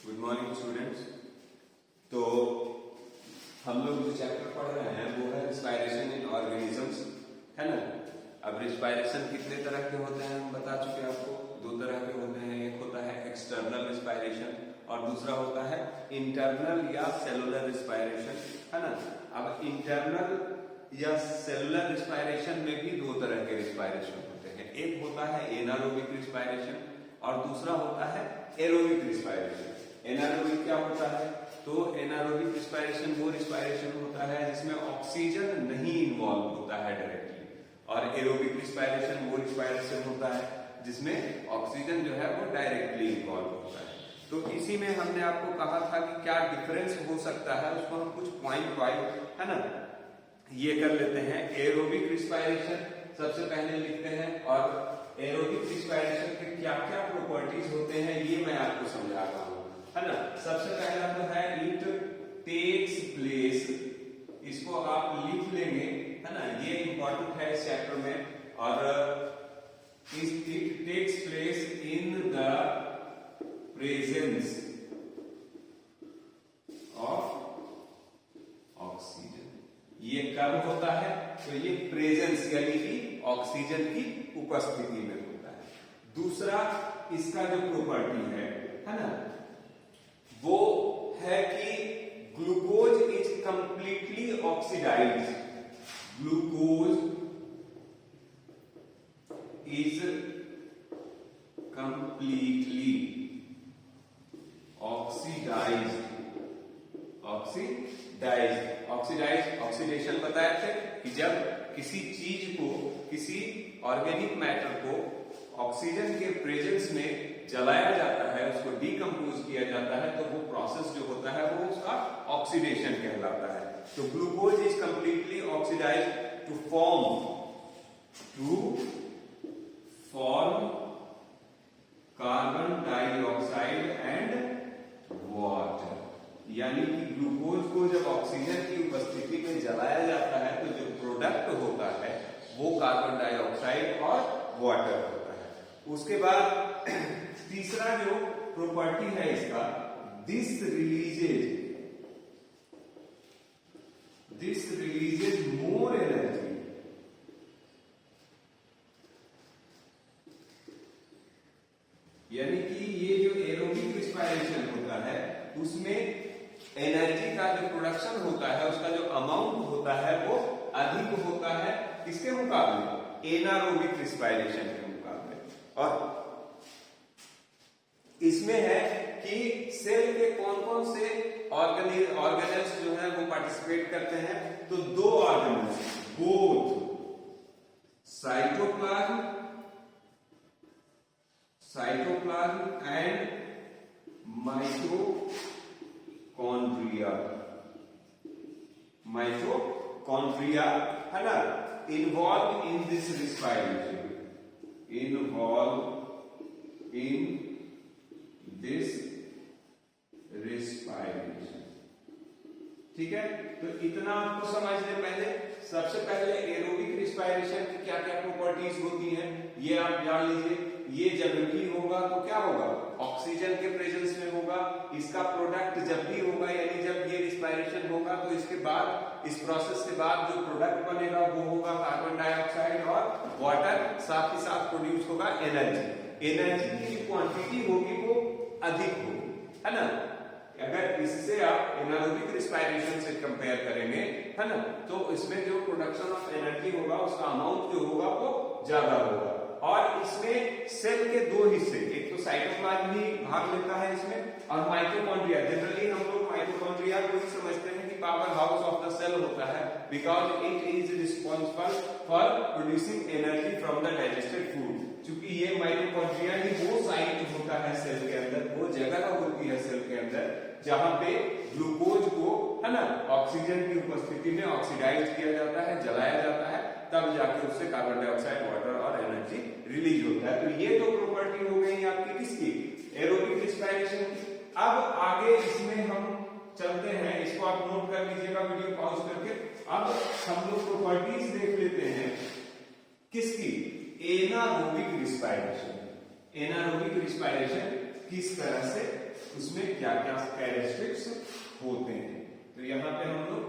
Good morning students. तो हम लोग जो चैप्टर पढ़ रहे हैं वो है रिस्पायरेशन इन ऑर्गेनिजम्स, है ना। अब रिस्पायरेशन कितने तरह के होते हैं हम बता चुके हैं आपको। दो तरह के होते हैं, एक होता है एक्सटर्नल रिस्पायरेशन और दूसरा होता है इंटरनल या सेलुलर रिस्पायरेशन, है ना। अब इंटरनल या सेलुलर रिस्पायरेशन में भी दो तरह के रिस्पायरेशन होते हैं। एक होता है एनारोबिक रिस्पायरेशन और दूसरा होता है एरोबिक रिस्पायरेशन। एनारोबिक क्या होता है? तो एनारोबिक रिस्पायरेशन वो रिस्पायरेशन होता है जिसमें ऑक्सीजन नहीं इन्वॉल्व होता है डायरेक्टली, और एरोबिक रिस्पायरेशन वो रिस्पायरेशन होता है जिसमें ऑक्सीजन जो है वो डायरेक्टली इन्वॉल्व होता है। तो इसी में हमने आपको कहा था कि क्या डिफरेंस हो सकता है, उसको हम कुछ पॉइंट वाइज, है ना, ये कर लेते हैं। एरोबिक रिस्पायरेशन सबसे पहले लिखते हैं, और एरोबिक रिस्पायरेशन के क्या क्या प्रॉपर्टीज होते हैं ये मैं आपको समझाता हूँ, है ना। सबसे पहला तो है इट टेक्स प्लेस, इसको आप लिख लेंगे, है ना, ये इंपॉर्टेंट है इस चैप्टर में। और it takes place in the presence of oxygen. ये कब होता है? तो ये प्रेजेंस यानी कि ऑक्सीजन की उपस्थिति में होता है। दूसरा इसका जो प्रॉपर्टी है ना, वो है कि glucose is completely oxidised. Glucose is completely oxidised. Oxidation बताए थे कि जब किसी चीज को, किसी ऑर्गेनिक मैटर को ऑक्सीजन के प्रेजेंस में जलाया जाता है, उसको डीकंपोज किया जाता है, तो वो प्रोसेस जो होता है वो उसका ऑक्सीडेशन कहलाता है। तो glucose is completely oxidised to form carbon dioxide and water. यानी कि ग्लूकोज को जब ऑक्सीजन की उपस्थिति में जलाया जाता है तो जो प्रोडक्ट होता है वो कार्बन डाइऑक्साइड और वाटर होता है। उसके बाद तीसरा जो प्रॉपर्टी है इसका, दिस रिलीजेज मोर एनर्जी। यानी कि ये जो एरोबिक रिस्पायरेशन होता है उसमें एनर्जी का जो प्रोडक्शन होता है, उसका जो अमाउंट होता है वो अधिक होता है किसके मुकाबले? एनारोबिक रिस्पायरेशन के मुकाबले। और इसमें है कि सेल के कौन कौन से ऑर्गेनेल्स जो है वो पार्टिसिपेट करते हैं। तो दो organelles, both cytoplasm and mitochondria, है ना, इन्वॉल्व इन दिस रिस्पायरेशन। ठीक है, तो इतना आपको समझ लें। पहले सबसे पहले एरोबिक रिस्पायरेशन की क्या क्या प्रॉपर्टीज होती हैं ये आप जान लीजिए। ये जब भी होगा तो क्या होगा? ऑक्सीजन के प्रेजेंस में होगा। इसका प्रोडक्ट जब भी होगा, यानी जब ये रिस्पायरेशन होगा तो इसके बाद, इस प्रोसेस के बाद जो प्रोडक्ट बनेगा वो होगा कार्बन डाइऑक्साइड और वाटर। साथ ही साथ प्रोड्यूस होगा एनर्जी की क्वांटिटी होगी वो अधिक होगी, है ना। अगर इससे आप एनारोबिक रिस्पायरेशन से कंपेयर करेंगे, है ना, तो इसमें जो प्रोडक्शन ऑफ एनर्जी होगा उसका अमाउंट जो होगा वो ज्यादा होगा। और इसमें सेल के दो हिस्से, एक तो साइटोप्लाज्म भी भाग लेता है इसमें, और माइटोकॉन्ड्रिया। जनरली हम लोग माइटोकॉन्ड्रिया को ही समझते हैं कि power house of the cell होता है, because it is responsible for producing energy from the digested food. क्योंकि ये माइटोकॉन्ड्रिया ही वो साइट होता है सेल के अंदर, वो जगह होती है सेल के अंदर जहां पे ग्लूकोज को, है ना, ऑक्सीजन की उपस्थिति में ऑक्सीडाइज किया जाता है, जलाया जाता है, तब जाके उससे कार्बन डाइऑक्साइड, वाटर और एनर्जी रिलीज होता है। तो ये तो प्रॉपर्टी हो गई आपकी किसकी? एरोबिक रिस्पायरेशन की। अब आगे इसमें हम चलते हैं, इसको आप नोट कर लीजिएगा वीडियो पॉज करके। अब हम लोग प्रॉपर्टीज देख लेते हैं किसकी? Anaerobic respiration. एनारोबिक रिस्पायरेशन किस तरह से उसमें क्या क्या कैरेक्टरिस्टिक्स होते हैं। तो यहां पे हम लोग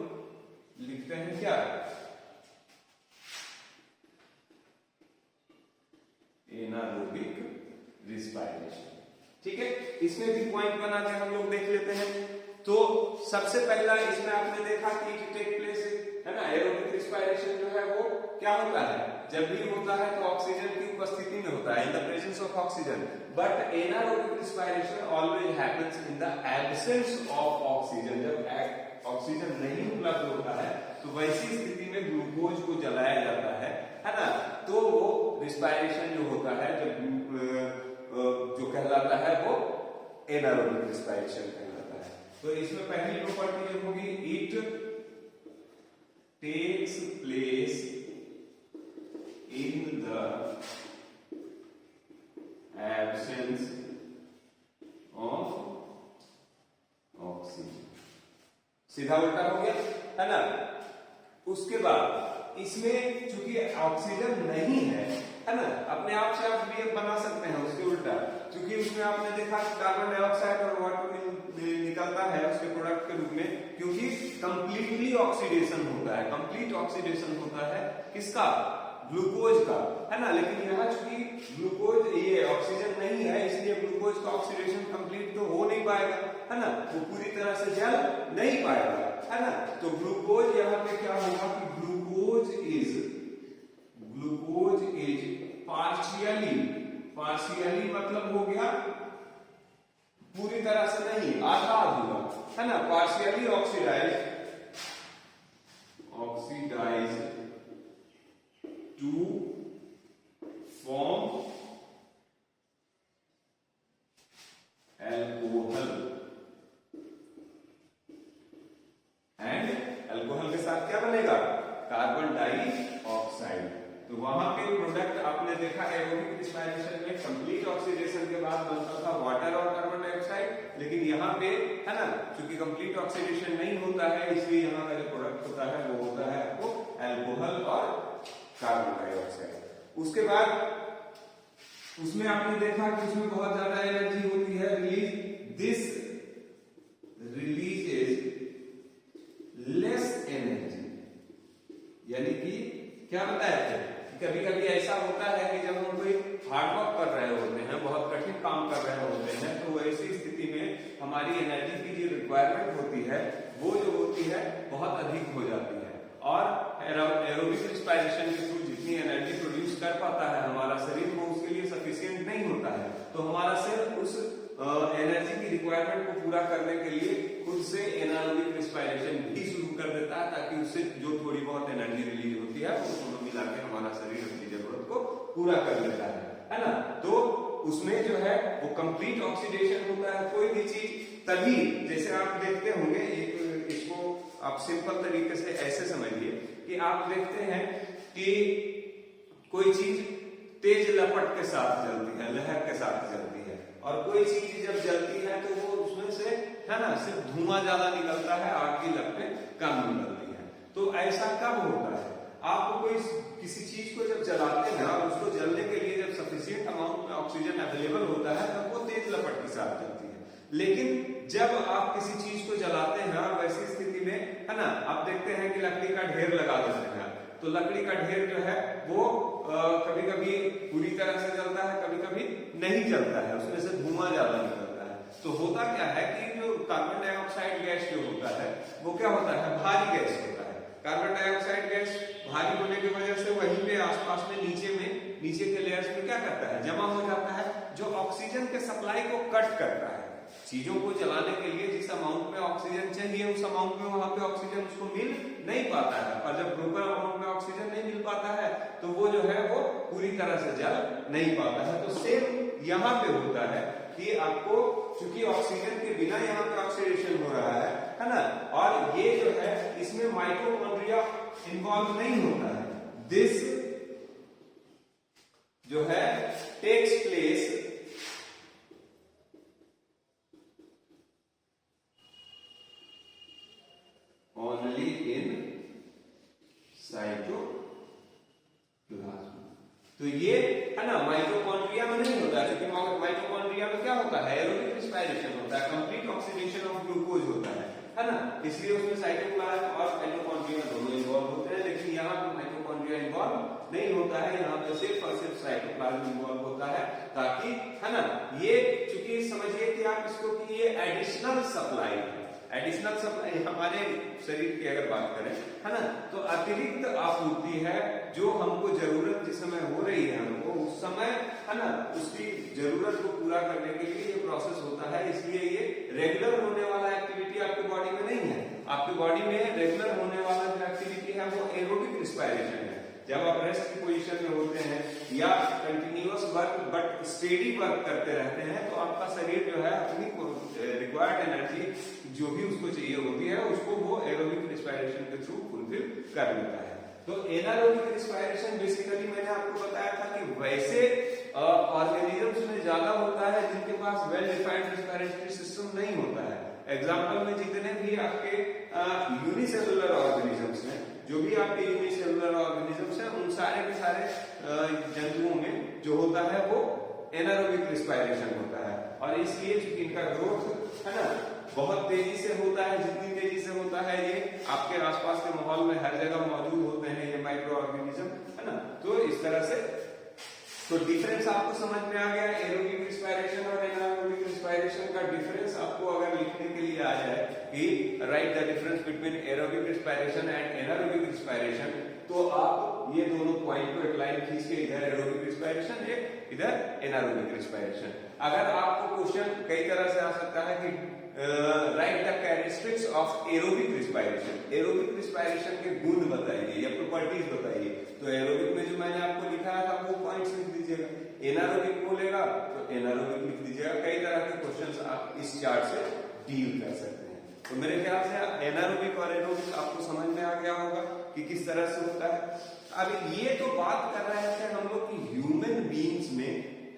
लिखते हैं क्या, एनारोबिक रिस्पायरेशन। ठीक है, इसमें भी पॉइंट बना के हम लोग देख लेते हैं। तो सबसे पहला इसमें आपने देखा कि टेक प्लेस है ना, एरोबिक रिस्पायरेशन जो है वो क्या होता है, जब भी होता है तो ऑक्सीजन की उपस्थिति में होता है, इन the presence of oxygen. But anaerobic respiration always happens in the absence of oxygen. जब ऑक्सीजन नहीं उपलब्ध होता है तो वैसी स्थिति में ग्लूकोज को जलाया जाता है ना, तो वो रिस्पायरेशन जो होता है, जो कहलाता है वो एनारोबिक रिस्पायरेशन कहलाता है। तो इसमें पहली प्रॉपर्टी जो होगी, it takes place in the absence of oxygen. सीधा उल्टा हो गया है ना। उसके बाद इसमें चूंकि ऑक्सीजन नहीं है ना, अपने आप से आप भी बना सकते हैं उसके उल्टा, क्योंकि उसमें आपने देखा कार्बन डाइऑक्साइड और वाटर निकलता है उसके प्रोडक्ट के रूप में, क्योंकि कंप्लीटली ऑक्सीडेशन होता है, कंप्लीट ऑक्सीडेशन होता है किसका, ग्लूकोज का, है ना। लेकिन यहाँ चूंकि ग्लूकोज ये ऑक्सीजन नहीं है, इसलिए ग्लूकोज का ऑक्सीडेशन कंप्लीट तो हो नहीं पाएगा, है ना, वो पूरी तरह से जल नहीं पाएगा, है ना। तो ग्लूकोज यहाँ पे क्या होगा कि ग्लूकोज इज पार्शियली मतलब हो गया पूरी तरह से नहीं, आधा अधूरा, है ना, partially oxidise to form alcohol, and alcohol के साथ क्या बनेगा, कार्बन डाइऑक्साइड। तो वहां पे प्रोडक्ट आपने देखा एरोबिक रिस्पायरेशन में कंप्लीट ऑक्सीडेशन के बाद बनता था वाटर और कार्बन डाइऑक्साइड, लेकिन यहाँ पे है ना, क्योंकि कंप्लीट ऑक्सीडेशन नहीं होता है, इसलिए यहाँ का जो प्रोडक्ट होता है वो होता है आपको एल्कोहल और कार्बन डाइऑक्साइड। उसके बाद उसमें आपने देखा कि उसमें बहुत ज्यादा एनर्जी होती है रिलीज लेस एनर्जी, यानी कि क्या बताया थे, कभी कभी ऐसा होता है कि जब हम कोई हार्ड वर्क कर रहे होते हैं, बहुत कठिन काम कर रहे होते हैं, तो ऐसी स्थिति में हमारी एनर्जी की जो रिक्वायरमेंट होती है वो जो होती है बहुत अधिक हो जाती है, और एरोबिक रिस्पायरेशन के थ्रू जितनी एनर्जी प्रोड्यूस कर पाता है हमारा शरीर, वो उसके लिए सफिशिएंट नहीं होता है। तो हमारा सिर्फ उस एनर्जी की रिक्वायरमेंट को पूरा करने के लिए खुद से एनारोबिक रिस्पायरेशन भी शुरू कर देता है, ताकि उससे जो थोड़ी बहुत एनर्जी रिलीज होती है वो दोनों मिला के हमारा शरीर अपनी जरूरत को पूरा कर लेता है ना। तो उसमें जो है वो कंप्लीट ऑक्सीडेशन होता है कोई भी चीज, तभी जैसे आप देखते होंगे, एक इसको आप सिंपल तरीके से ऐसे समझिए कि आप देखते हैं कि कोई चीज तेज लपट के साथ जलती है, लहर के साथ जलती है, और कोई चीज जब जलती है तो वो उसमें से है ना सिर्फ धुआं ज्यादा निकलता है, आग की लपटें कम निकलती है। तो ऐसा कब होता है, आप कोई किसी चीज को जब जलाते हैं और उसको जलने के लिए जब सफिशिएंट अमाउंट में ऑक्सीजन अवेलेबल होता है तब वो तेज लपट के साथ जलती है। लेकिन जब आप किसी चीज को जलाते हैं और वैसी स्थिति में है ना, आप देखते हैं कि लकड़ी का ढेर लगा देते हैं, तो लकड़ी का ढेर जो है वो कभी कभी पूरी तरह से जलता है, कभी कभी नहीं जलता है, उसमें से धुआं ज्यादा निकलता है। तो होता क्या है कि जो कार्बन डाइऑक्साइड गैस जो होता है वो क्या होता है, भारी गैस होता है। कार्बन डाइऑक्साइड गैस भारी होने की वजह से वहीं पे आसपास में नीचे के लेयर्स में क्या करता है, जमा हो जाता है, जो ऑक्सीजन के सप्लाई को कट करता है। चीजों को जलाने के लिए जिस अमाउंट में ऑक्सीजन चाहिए उस अमाउंट में वहां पे ऑक्सीजन उसको मिल नहीं पाता है, और जब प्रॉपर अमाउंट में ऑक्सीजन नहीं मिल पाता है तो वो जो है वो पूरी तरह से जल नहीं पाता है। तो सेम यहाँ पे होता है कि आपको चूंकि ऑक्सीजन के बिना यहाँ पे ऑक्सीडेशन हो रहा है ना, और ये जो है इसमें माइटोकॉन्ड्रिया इन्वॉल्व नहीं होता है, दिस जो है takes place only in cytoplasm. तो ये है ना माइटोकॉन्ड्रिया में नहीं होता, क्योंकि माइटोकॉन्ड्रिया में क्या होता है, एरोबिक रिस्पायरेशन होता है, कंप्लीट ऑक्सीडेशन ऑफ ग्लूकोज होता है ना। इसलिए उसमें साइटोप्लाज्म और माइटोकॉन्ड्रिया दोनों इन्वॉल्व होते हैं, लेकिन यहाँ पे माइटोकॉन्ड्रिया इन्वॉल्व नहीं होता है, यहाँ पे सिर्फ और सिर्फ साइटोप्लाज्म इन्वॉल्व होता है, ताकि है ना ये चूंकि समझिए कि आप इसको कि ये एडिशनल सप्लाई है, एडिशनल सप्लाई हमारे शरीर की अगर बात करें है ना, तो अतिरिक्त आपूर्ति है जो हमको जरूरत जिस समय हो रही है हमको उस समय है ना, उसकी जरूरत को पूरा करने के लिए ये प्रोसेस होता है। इसलिए ये रेगुलर होने वाला एक्टिविटी आपके बॉडी में नहीं है। आपके बॉडी में रेगुलर होने वाला जो एक्टिविटी है वो एरोबिक रिस्पायरेशन है। जब आप रेस्ट की पोजीशन में होते हैं या continuous work but steady work करते रहते हैं, तो आपका शरीर जो है अपनी रिक्वायर्ड एनर्जी जो भी उसको चाहिए होती है उसको वो एरोबिक रिस्पायरेशन के थ्रू फुलफिल कर लेता है। तो एनारोबिक रिस्पायरेशन बेसिकली मैंने आपको बताया था कि वैसे ऑर्गेनिजम्स में ज्यादा होता है जिनके पास वेल डिफाइंड रिस्पायरेटरी सिस्टम नहीं होता है। एग्जाम्पल में जितने भी आपके यूनिसेलुलर ऑर्गेनिजम्स हैं, जो भी आपके यूनिसेलुलर ऑर्गेनिजम्स हैं, उन सारे के सारे जंतुओं में जो होता है वो एनारोबिक रिस्पायरेशन होता है। और इसलिए चूंकि इनका ग्रोथ है ना बहुत तेजी से होता है, जितनी तेजी से होता है ये आपके आसपास के माहौल में हर जगह मौजूद होते हैं ये माइक्रो ऑर्गेनिज्म है ना। तो इस तरह से तो डिफरेंस आपको समझ में आ गया। एरोबिक रिस्पायरेशन और एनारोबिक रिस्पायरेशन का डिफरेंस आपको अगर लिखने के लिए आ जाए कि right the difference between aerobic respiration and anaerobic respiration, तो आप ये दोनों पॉइंट को एक लाइन खींच के इधर एरोबिक रिस्पायरेशन इधर एनारोबिक रिस्पायरेशन। अगर आपको क्वेश्चन कई तरह से आ सकता है कि right the characteristics of aerobic respiration, aerobic respiration के गुण बताइए या प्रॉपर्टीज बताइए। तो एरोबिक में जो मैंने आपको लिखा था वो पॉइंट्स लिख दीजिएगा, एनारोबिक बोलेगा तो एनारोबिक लिख दीजिएगा। कई तरह के क्वेश्चंस आप इस चार्ट से डील कर सकते हैं। तो मेरे ख्याल से एनारोबिक और एरोबिक आपको समझ में आ गया होगा कि किस तरह से होता है। अब ये तो बात कर रहे थे हम लोग की ह्यूमन बीइंग्स में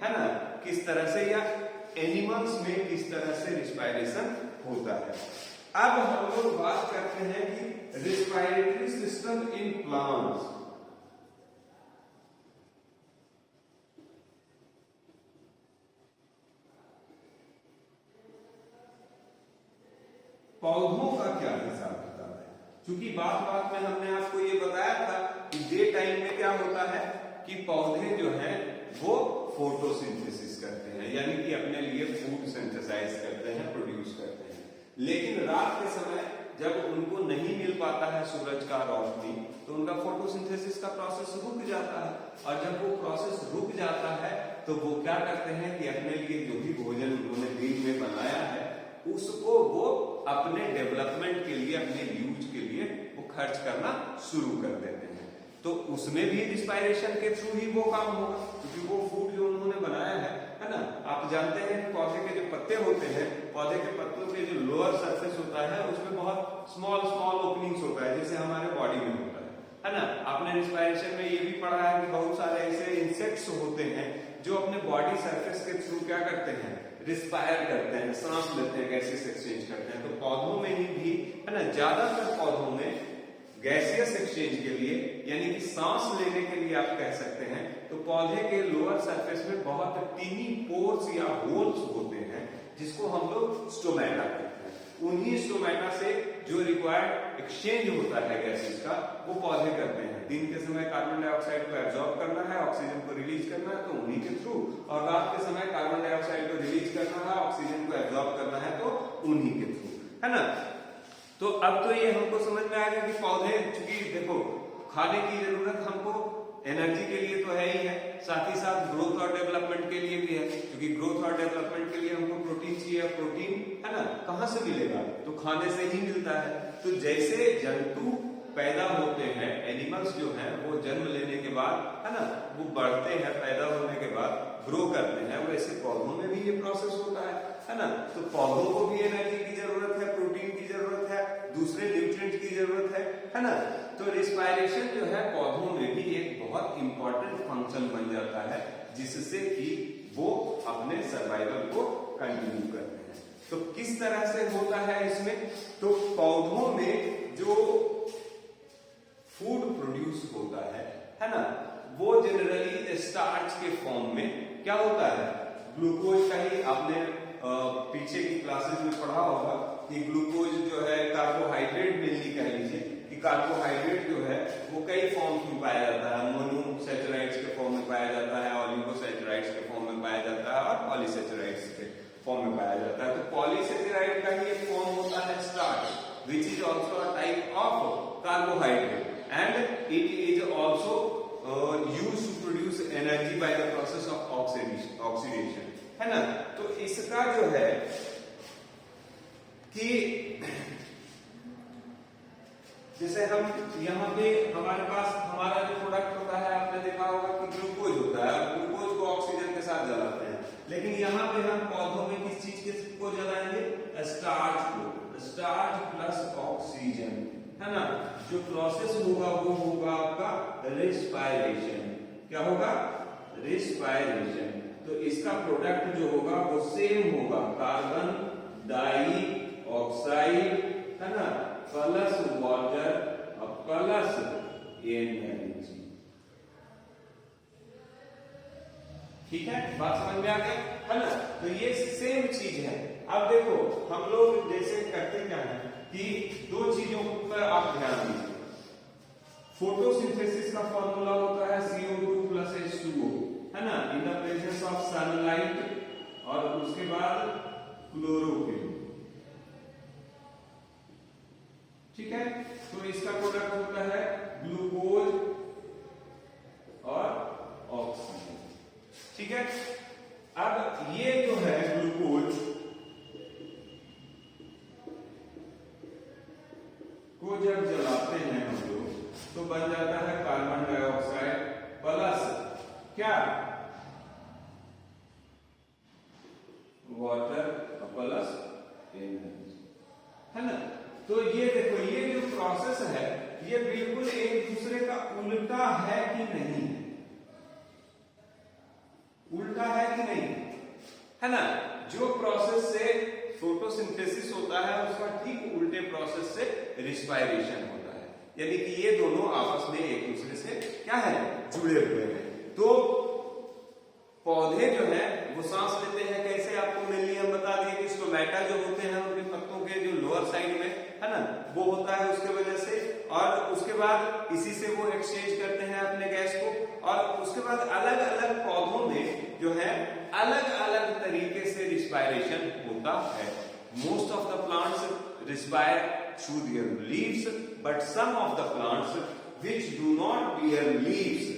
है ना किस तरह से या एनिमल्स में किस तरह से रिस्पायरेशन होता है। अब हम लोग बात करते हैं कि रिस्पायरेटरी सिस्टम इन प्लांट्स। पौधों का क्या हिसाब किताब है, क्योंकि बात बात में हमने आपको ये बताया था कि डे टाइम में क्या होता है कि पौधे जो हैं वो फोटोसिंथेसिस करते हैं, यानी कि अपने लिए फूड सिंथेसाइज करते हैं, प्रोड्यूस करते हैं। लेकिन रात के समय जब उनको नहीं मिल पाता है सूरज का रोशनी, तो उनका फोटोसिंथेसिस का प्रोसेस रुक जाता है। और जब वो प्रोसेस रुक जाता है तो वो क्या करते हैं कि अपने लिए जो भी भोजन उन्होंने दिन में बनाया है उसको वो अपने डेवलपमेंट के लिए, अपने यूज के लिए वो खर्च करना शुरू कर देते हैं। तो उसमें भी रिस्पायरेशन के थ्रू ही वो काम होगा, क्योंकि वो फूड जो उन्होंने बनाया है ना। आप जानते हैं कि पौधे के जो पत्ते होते हैं, पौधे के पत्तों के जो लोअर सरफेस होता है उसमें बहुत स्मॉल स्मॉल ओपनिंग्स होता है, जैसे हमारे बॉडी में होता है ना। आपने रिस्पायरेशन में ये भी पढ़ा है कि बहुत सारे ऐसे इंसेक्ट्स होते हैं जो अपने बॉडी सरफेस के थ्रू क्या करते हैं, रिस्पायर करते हैं, सांस लेते हैं, गैसेस एक्सचेंज करते हैं। तो पौधों में ही भी है ना, ज्यादातर पौधों में गैसियस एक्सचेंज के लिए यानी कि सांस लेने के लिए आप कह सकते हैं, तो पौधे के लोअर सरफेस में बहुत टीनी पोर्स या होल्स होते हैं जिसको हम लोग स्टोमेटा कहते हैं। उन्हीं स्टोमेटा से जो रिक्वायर्ड एक्सचेंज होता है गैसेस का वो पौधे करते हैं। दिन के समय कार्बन डाइऑक्साइड को एब्जॉर्ब करना है, ऑक्सीजन को रिलीज करना है, तो उन्हीं के थ्रू, और रात के समय कार्बन डाइऑक्साइड को रिलीज करना है, ऑक्सीजन को एब्जॉर्ब करना है, तो उन्हीं के थ्रू, है ना। तो अब तो ये हमको समझ में आ गया कि पौधे, चूंकि देखो खाने की जरूरत हमको एनर्जी के लिए तो है ही है, साथ ही साथ ग्रोथ और डेवलपमेंट के लिए भी है, क्योंकि ग्रोथ और डेवलपमेंट के लिए हमको प्रोटीन चाहिए। प्रोटीन है ना कहां से मिलेगा, तो खाने से ही मिलता है। तो जैसे जंतु पैदा होते हैं, एनिमल्स जो हैं वो जन्म लेने के बाद है ना वो बढ़ते हैं, पैदा होने के बाद ग्रो करते हैं, वैसे पौधों में भी ये प्रोसेस होता है ना। तो पौधों को भी एनर्जी की जरूरत है, प्रोटीन की जरूरत है, दूसरे न्यूट्रिएंट की जरूरत है ना। तो रिस्पायरेशन जो है पौधों में भी एक बहुत इंपॉर्टेंट फंक्शन बन जाता है, जिससे कि वो अपने सर्वाइवल को कंटिन्यू करते हैं। तो किस तरह से होता है इसमें, तो पौधों में जो फूड प्रोड्यूस होता है ना, वो जनरली स्टार्च के फॉर्म में क्या होता है, ग्लूकोज का ही आपने पीछे की क्लासेस में पढ़ा होगा कि ग्लूकोज जो है कार्बोहाइड्रेट मेनली कह लीजिए कि कार्बोहाइड्रेट जो है वो कई फॉर्म्स में पाया जाता है, मोनोसैचराइड्स के फॉर्म में पाया जाता है, ऑलिगोसैचराइड्स के फॉर्म में पाया जाता है और पॉलीसैचराइड्स के फॉर्म में पाया जाता है। तो पॉलीसैचराइड का ही एक फॉर्म होता है starch, which is also a type of carbohydrate and it is also used to produce energy by the process of oxidation, है ना। तो इसका जो है कि जैसे हम यहाँ पे हमारे पास हमारा जो प्रोडक्ट होता है, आपने देखा होगा कि ग्लूकोज होता है, ग्लूकोज को ऑक्सीजन के साथ जलाते हैं, लेकिन यहाँ पे हम पौधों में किस चीज को जलाएंगे, स्टार्च को, स्टार्च प्लस ऑक्सीजन, है ना। जो प्रोसेस होगा वो होगा आपका रेस्पायरेशन। क्या होगा, रेस्पायरेशन। तो इसका प्रोडक्ट जो होगा वो सेम होगा, कार्बन डाइऑक्साइड, है ना, प्लस वाटर प्लस एनर्जी। ठीक है, बात समझ में आ गई, है ना। तो ये सेम चीज है। अब देखो हम लोग जैसे करते क्या है कि दो चीजों पर आप ध्यान दीजिए। फोटोसिंथेसिस का फॉर्मूला होता है CO2 प्लस H2O, है ना, इन द प्रेजेंस ऑफ सनलाइट, और उसके बाद क्लोरोफिल। ठीक है, तो इसका प्रोडक्ट होता है ग्लूकोज और ऑक्सीजन। ठीक है, अब ये जो है ग्लूकोज को जब जलाते हैं हम लोग तो बन जाता है कार्बन डाइऑक्साइड प्लस क्या, वाटर प्लस एनर्जी, है ना। तो ये देखो, ये जो प्रोसेस है ये बिल्कुल एक दूसरे का उल्टा है कि नहीं, उल्टा है कि नहीं, है ना। जो प्रोसेस से फोटोसिंथेसिस होता है उसका ठीक उल्टे प्रोसेस से रिस्पायरेशन होता है, यानी कि ये दोनों आपस में एक दूसरे से क्या है, जुड़े हुए हैं। तो पौधे जो है वो सांस लेते हैं कैसे, आपको मेनली हम बता दिए कि स्टोमेटा जो होते हैं उनके पत्तों के जो लोअर साइड में, है ना, वो होता है उसके वजह से, और उसके बाद इसी से वो एक्सचेंज करते हैं अपने गैस को, और उसके बाद अलग अलग पौधों में जो है अलग अलग तरीके से रिस्पायरेशन होता है। Most of the plants respire through their leaves, but some of the plants which do not bear leaves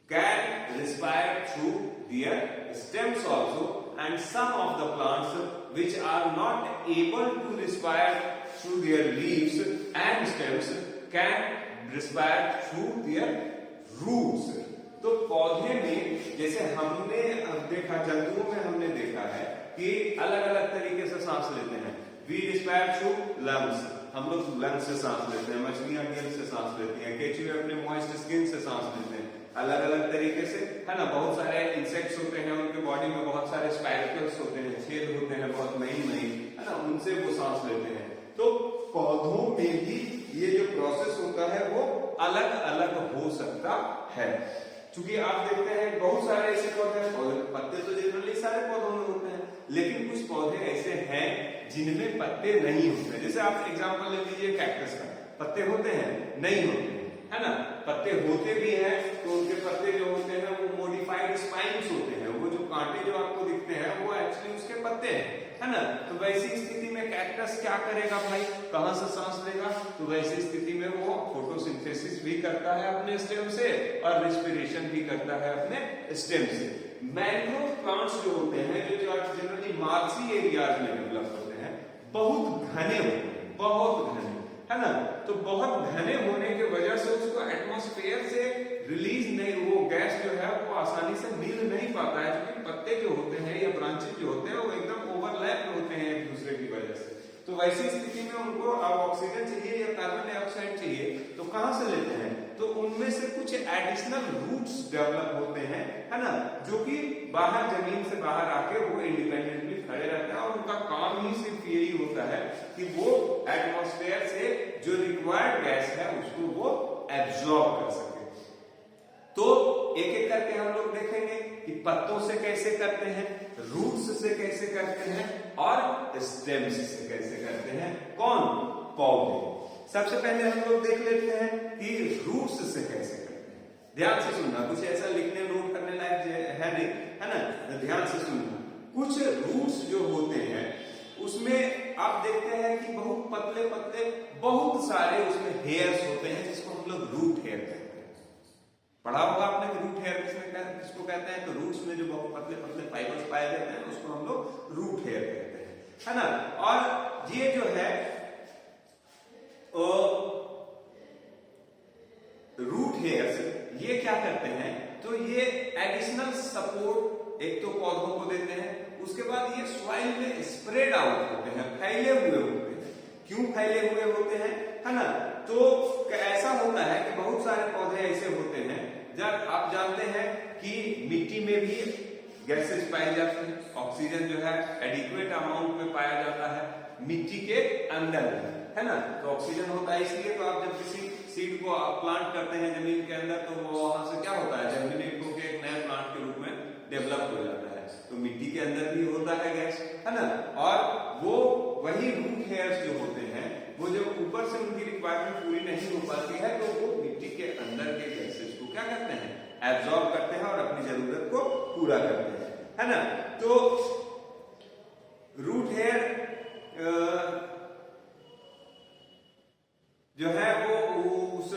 can respire through their stems also, and some of the plants which are not able to respire through their leaves and stems can respire through their roots. तो पौधे में जैसे हमने देखा, जंतुओं में हमने देखा है कि अलग अलग तरीके से सांस लेते हैं। We respire through lungs, हम लोग लंग्स से सांस लेते हैं, मछलियां गिल से सांस लेती हैं, केचुए अपने मॉइस्ट स्किन से सांस लेते हैं, अलग अलग तरीके से, है ना। बहुत सारे इंसेक्ट्स होते हैं, उनके बॉडी में बहुत सारे स्पाइरकल्स होते हैं, छेद होते हैं बहुत महीन महीन, है ना, उनसे वो सांस लेते हैं। तो पौधों में भी ये जो प्रोसेस होता है वो अलग अलग हो सकता है। क्योंकि आप देखते हैं बहुत सारे ऐसे पौधे हैं, पत्ते तो जनरली सारे पौधों में होते हैं, लेकिन कुछ पौधे ऐसे हैं जिनमें पत्ते नहीं होते। जैसे आप एग्जांपल ले लीजिए कैक्टस का, पत्ते होते हैं, नहीं होते, है ना। पत्ते होते भी हैं तो उनके पत्ते जो होते हैं वो मॉडिफाइड स्पाइन्स होते हैं, वो जो कांटे जो आपको दिखते हैं वो एक्चुअली उसके पत्ते हैं, है ना। तो वैसी स्थिति में कैक्टस क्या करेगा भाई, कहां से सांस लेगा, तो वैसी स्थिति में वो फोटोसिंथेसिस भी करता है अपने स्टेम से और रेस्पिरेशन भी करता है अपने स्टेम से। मैंग्रोव प्लांट्स जो होते हैं, जो जनरली मार्सी एरियाज में डेवलप होते हैं, बहुत घने होते हैं, बहुत घने, है ना। तो बहुत घने होने की वजह से उसको एटमॉस्फेयर से रिलीज नहीं, वो गैस जो है वो आसानी से मिल नहीं पाता है, क्योंकि पत्ते जो होते हैं या ब्रांचेस जो होते हैं वो एकदम ओवरलैप होते हैं एक दूसरे की वजह से। तो वैसी स्थिति में उनको अब ऑक्सीजन चाहिए या कार्बन डाइऑक्साइड चाहिए, तो कहां से लेते हैं, तो उनमें से कुछ एडिशनल रूट्स डेवलप होते हैं, है ना, जो कि बाहर जमीन से बाहर आके वो इंडिपेंडेंटली खड़े रहते हैं, और उनका काम ही सिर्फ यही होता है कि वो एटमॉस्फेयर से जो रिक्वायर्ड गैस है उसको वो एब्जॉर्ब कर सके। तो एक एक करके हम लोग देखेंगे कि पत्तों से कैसे करते हैं, रूट्स से कैसे करते हैं और स्टेम्स से कैसे करते हैं, कौन, पौधे। सबसे पहले हम लोग देख लेते हैं कि रूट्स से कैसे करते हैं। ध्यान से सुनना, कुछ ऐसा लिखने नोट करने लायक है नहीं, है ना, तो ध्यान से सुनना। कुछ रूट्स जो होते हैं उसमें आप देखते हैं कि बहुत पतले पतले बहुत सारे उसमें हेयर्स होते हैं, जिसको हम लोग रूट हेयर कहते हैं। पढ़ा होगा आपने कि रूट हेयर किसको कहते हैं, तो रूट्स में जो बहुत पतले पतले फाइबर्स पाए जाते हैं उसको हम लोग रूट हेयर कहते हैं, है ना। और ये जो है रूट हेयर्स ये क्या करते हैं, तो ये एडिशनल सपोर्ट एक तो पौधों को देते हैं, उसके बाद ये सॉइल में स्प्रेड आउट होते हैं, फैले हुए होते हैं। क्यों फैले हुए होते हैं, है ना, तो ऐसा होता है कि बहुत सारे पौधे ऐसे होते हैं, जब आप जानते हैं कि मिट्टी में भी गैसेस पाए जाते हैं, ऑक्सीजन जो है एडिक्वेट अमाउंट में पाया जाता है मिट्टी के अंदर, है ना। तो ऑक्सीजन होता है, इसलिए तो आप जब किसी सीड को आप प्लांट करते हैं जमीन के अंदर, तो वो वहां से क्या होता है, जर्मिनेट होकर एक नए प्लांट के रूप में डेवलप हो जाता है। तो मिट्टी के अंदर भी होता है गैस, है ना। और वो वही रूट हेयर्स जो होते हैं, वो जब ऊपर से उनकी रिक्वायरमेंट पूरी नहीं हो पाती है, तो वो मिट्टी के अंदर के गैसेस को क्या करते हैं, एब्जॉर्ब करते हैं और अपनी जरूरत को पूरा करते हैं, है ना। तो रूट हेयर जो है वो उस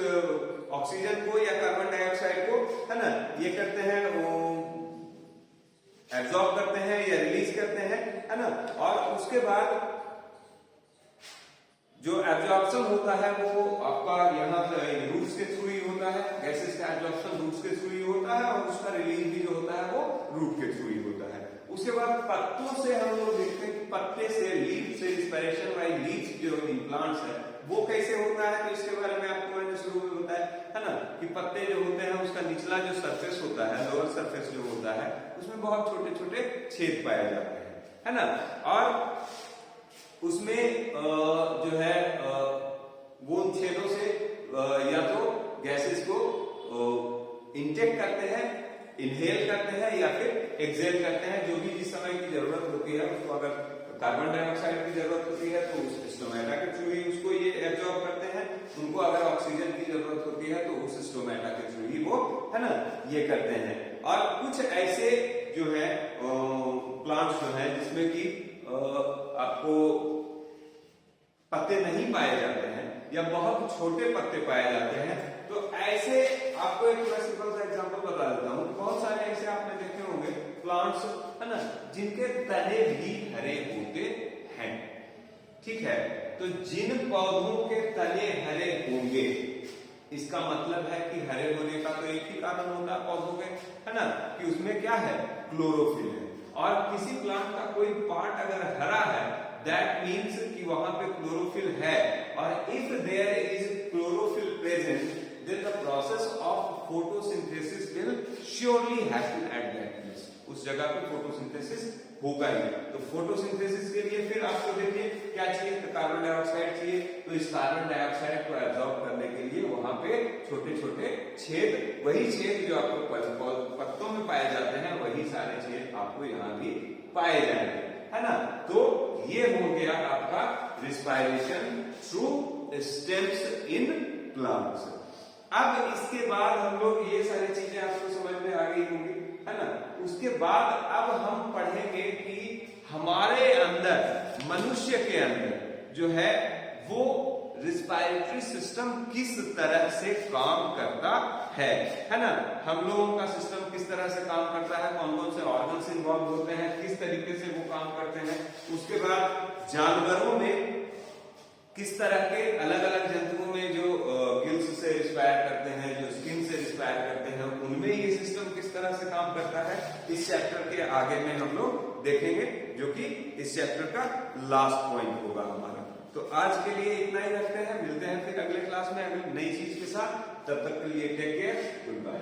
ऑक्सीजन को या कार्बन डाइऑक्साइड को, है ना, ये करते हैं, वो एब्जॉर्ब करते हैं या रिलीज करते हैं, है ना। और उसके बाद जो एब्जॉर्प्शन होता है वो आपका यहाँ रूट्स के थ्रू ही होता है, गैसेस का एब्जॉर्प्शन रूट्स के थ्रू ही होता है, और उसका रिलीज भी जो होता है वो रूट के थ्रू ही होता है। उसके बाद पत्तों से हम लोग देखते हैं कि पत्ते से, लीफ से रिस्पिरेशन बाय लीफ जो प्लांट्स है वो कैसे होता है, तो इसके बारे में आपको मैंने शुरू में बताया, है ना, कि पत्ते जो होते हैं उसका निचला जो सरफेस होता है, लोअर सरफेस जो होता है, उसमें बहुत छोटे छोटे छेद पाए जाते हैं, है ना। और उसमें जो है वो उन छेदों से या तो गैसेस को इंटेक करते हैं, इनहेल करते हैं, या फिर एक्सहेल करते हैं, जो भी जिस समय की जरूरत होती है उसको। अगर कार्बन डाइऑक्साइड की जरूरत होती है तो उस स्टोमेटा के थ्रू ही उसको ये एब्जॉर्ब करते हैं, उनको अगर ऑक्सीजन की जरूरत होती है तो उस स्टोमेटा के थ्रू ही वो, है ना, ये करते हैं। और कुछ ऐसे जो है प्लांट्स जो है जिसमें कि आपको पत्ते नहीं पाए जाते हैं या बहुत छोटे पत्ते पाए जाते हैं, तो ऐसे आपको एक सिंपल सा एग्जांपल बता देता हूं। बहुत सारे ऐसे आपने देखे होंगे प्लांट्स, है ना, जिनके तने भी हरे होते हैं, ठीक है। तो जिन पौधों के तने हरे होंगे, इसका मतलब है कि हरे होने का तो एक ही कारण होता है पौधों के, है ना, कि उसमें क्या है, क्लोरोफिल है। और किसी प्लांट का कोई पार्ट अगर हरा है, दैट मीन्स कि वहां पे क्लोरोफिल है, और if there is chlorophyll present, then the process of photosynthesis will surely happen at that place. उस जगह पे फोटोसिंथेसिस होगा ही। तो फोटोसिंथेसिस के लिए फिर आपको देखिए क्या चाहिए, तो कार्बन डाइऑक्साइड चाहिए। तो इस कार्बन डाइऑक्साइड को एब्जॉर्ब करने के लिए वहां पे छोटे छोटे छेद, वही छेद जो आपको पत्तों में पाए जाते हैं, वही सारे छेद आपको यहाँ भी पाए जाएंगे, है ना। तो ये हो गया आपका respiration through stems in plants. अब इसके बाद हम लोग ये सारी चीजें आपको समझ में आ गई होंगी, है ना। उसके बाद अब हम पढ़ेंगे कि हमारे अंदर, मनुष्य के अंदर जो है वो रिस्पायरेटरी सिस्टम किस तरह से काम करता है ना। हम लोगों का सिस्टम किस तरह से काम करता है, कौन कौन से ऑर्गन्स इन्वॉल्व होते हैं, किस तरीके से वो काम करते हैं। उसके बाद जानवरों में किस तरह के अलग अलग जंतुओं में जो गिल्स से रिस्पायर करते हैं, जो स्किन से रिस्पायर करते हैं, उनमें ये सिस्टम किस तरह से काम करता है, इस चैप्टर के आगे में हम लोग देखेंगे, जो कि इस चैप्टर का लास्ट पॉइंट होगा हमारा। तो आज के लिए इतना ही रखते हैं, मिलते हैं फिर अगले क्लास में अगली नई चीज के साथ। तब तक के लिए टेक केयर, गुड बाय।